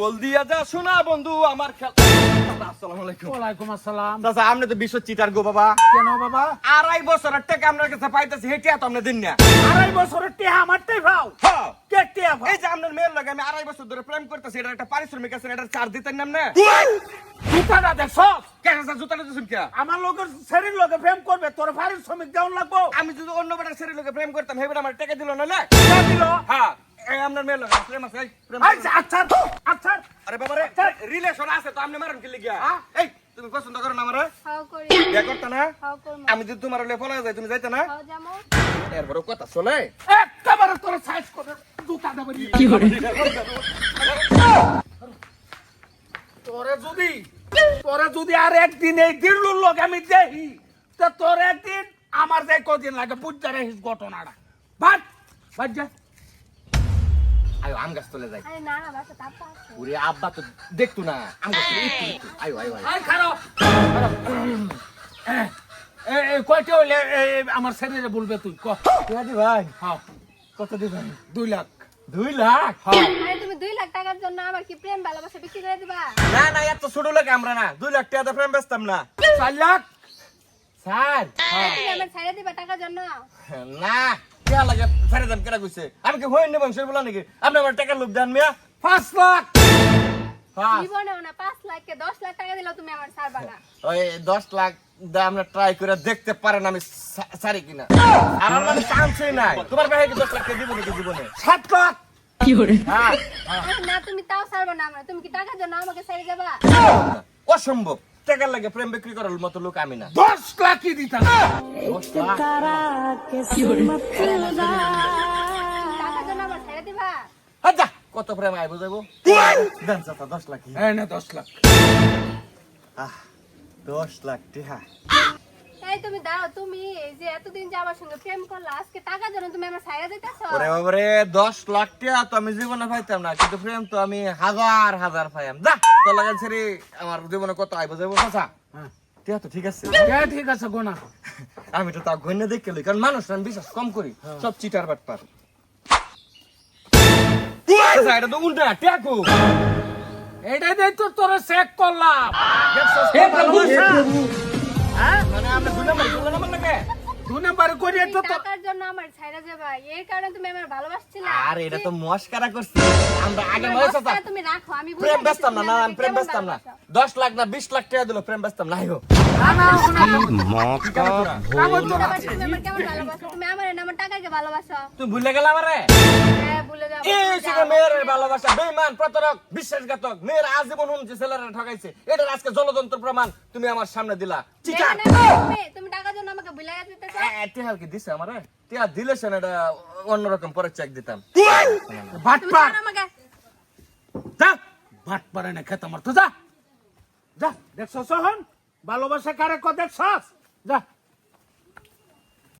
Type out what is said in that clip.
গোল দিয়া যা শোনা বন্ধু আমার খেল। আসসালামু আলাইকুম। ওয়ালাইকুম আসসালাম। চাচা আপনি তো বিশ্ব চিটার গো বাবা। কেন বাবা? 2.5 বছরের টাকা আপনার কাছে পাইতেছি, হেটিয়া তো আপনি দিন না। 2.5 বছরের টিহা আমারটাই ভাও। হ্যাঁ। কে টিহা ভাও? এই যে আপনার মেয়ের লগে আমি 2.5 বছর ধরে প্রেম করতেছি, এটার একটা পারিশ্রমিক আছে, এটার চার্জ দিতেন না আপনি? জুতাটা দেখছস? কেন স্যার জুতাটা দিছেন কে? আমার লোকের শরীর লোকে প্রেম করবে, তোর ভারী শ্রমিক দেওয়ান লাগবো। আমি যদি অন্য বেটার ছেলের লগে প্রেম করতাম, হেবেটা আমার টাকা দিল না না? কে দিল? হ্যাঁ, এই আপনার মেয়ের লগে প্রেম আছে, এই প্রেম। আচ্ছা আচ্ছা আচ্ছা। আরে বাবা রে, রিলেশন আছে তো আপনি মারেন কি লিগা? হ্যাঁ? এই তুমি পছন্দ করো না আমারে? হাও করি বিয়ে করতে না? হাও করব আমি যদি তোমার লগে ফলো যাই, তুমি যাইতে না? হাও জামো এরপরও কথা চলে। একেবারে তোর সাইজ করে জুতা দেব। তোরে যদি আর একদিন এই দিল্লুর লোক আমি দেখি, তা তোর একদিন আমার যাই কদিন লাগে বুঝতে রাখিস ঘটনাটা। ভাট ভাট যা। আয়ো আম গাছ চলে যাই। আরে না না বাসা তাপা আছে ওরে আব্বা তো দেখতো না, আম গাছ চলে একটু। আয়ো আয়ো আয়ো। আই খারাপ কয়টা হইলে আমার শরীরে বলবে তুই ক। ইয়াদি ভাই, হ্যাঁ কত দিবেন? 2 লাখ। 2 লাখ? হ্যাঁ আরে তুমি 2 লাখ টাকার জন্য আমার কি প্রেম ভালোবাসা বিক্রি করে দিবা? না না, এত ছোট লাগে আমরা না। 2 লাখ টাকা প্রেম বেচতাম না। 4 লাখ। স্যার তুমি আমার ছেড়ে দিবা টাকার জন্য? না, কে লাগে ছেড়ে দাম কেনা কইছে? আমি কি হইন নেব সেই বলা নাকি? আপনি আমার টাকা লোভ দেন মিয়া? 5 লাখ। হ্যাঁ, জীবনেও না 5 লাখ কে 10 লাখ টাকা দিলেও তুমি আমার ছাড়বা না। ওই 10 লাখ দা আমরা ট্রাই করে দেখতে পারেন আমি সারি কিনা। আর আমার চান্সই নাই। তোমার ভাই কি 10 লাখ টাকা দিব নাকি জীবনে? 7 লাখ। হ্যাঁ, আরে না তুমি তাও ছাড়বা না আমরা। তুমি কি টাকার জন্য আমাকে ছেড়ে যাবা? অসম্ভব। টাকার লাগে প্রেম বিক্রি করার মতো লোক আমি না। 10 লাখই দিতাম। 10 লাখ? টাকার জন্য আমার ছেড়ে দিবা? আচ্ছা, কত প্রেম আই বুঝাবো? দেন চাচা 10 লাখ। এই না 10 লাখ। 10 লাখ টাকা। এই তুমি দাও, তুমি এই যে এতদিন যে আমার সঙ্গে প্রেম করলা, আজকে টাকার জন্য তুমি আমার ছাইরা দিতেছো? ওরে বাবারে, 10 লাখ টাকা তো আমি জীবনে পাইতাম না, কিন্তু প্রেম তো আমি হাজার হাজার পাইতাম। যা তো লাগান ছেড়ে আমার জীবনে কত আইব যাবো চাচা? হ্যাঁ টিয়া তো ঠিক আছে। ঠিক আছে গোনা। আমি তো তা গণ্য দেখে লই, কারণ মানুষ আমি বিশ্বাস কম করি, সব চিটার বাটপার। চাচা এটা তো উল্টা টিয়াকু। এইটাই দেই তো তোরে চেক করলাম। দেখছস হে কত প্রভু। ভালোবাসা? হ্যাঁ মানে আমরা দুই নাম্বার করলাম আমার লাগে। 2 নাম্বার করিয়ে তো তো টাকার জন্য আমার ছাইরা যাবা, এর কারণে তুমি আমার ভালোবাসছিলা? আর এটা তো মস্কারা করছি আমরা আগে। আমার মনে চাচা মস্করা তুমি রাখো, আমি বুঝে প্রেম গেছি বেচতাম না, তুমি না আমাকে আমি প্রেম কেমন বেচতাম না। ভালোবাসো। 10 লাখ না 20 লাখ টাকা দিল প্রেম বেচতাম না। না না আবার তুমি আমার কেমন ভালোবাসো? তুমি আমার না আমার টাকাকে ভালোবাসো? তুই ভুলে গেল আমারে? হ্যাঁ ভুলে যাবো। এই ছিল মেয়ের ভালোবাসা। বেঈমান, প্রতারক, বিশ্বাসঘাতক। মেয়ের আজীবন হুমছে, ছেলেরা ঠকাইছে। এটার আজকে জলযন্ত্র প্রমাণ তুমি আমার সামনে দিলা। চিটার। তুমি টাকার জন্য আমাকে ভুলে যেতেছো? টিহাল কি দিছে আমারে? টিহা দিলে সে না, এটা অন্যরকম পরে চেক দিতাম। ভাট তুমি পার ছাড়ো আমাকে। যা ভাট পারে না খেত আমার তো যা যা। দেখছস হন ভালোবাসা কারে কো দেখছস? যা।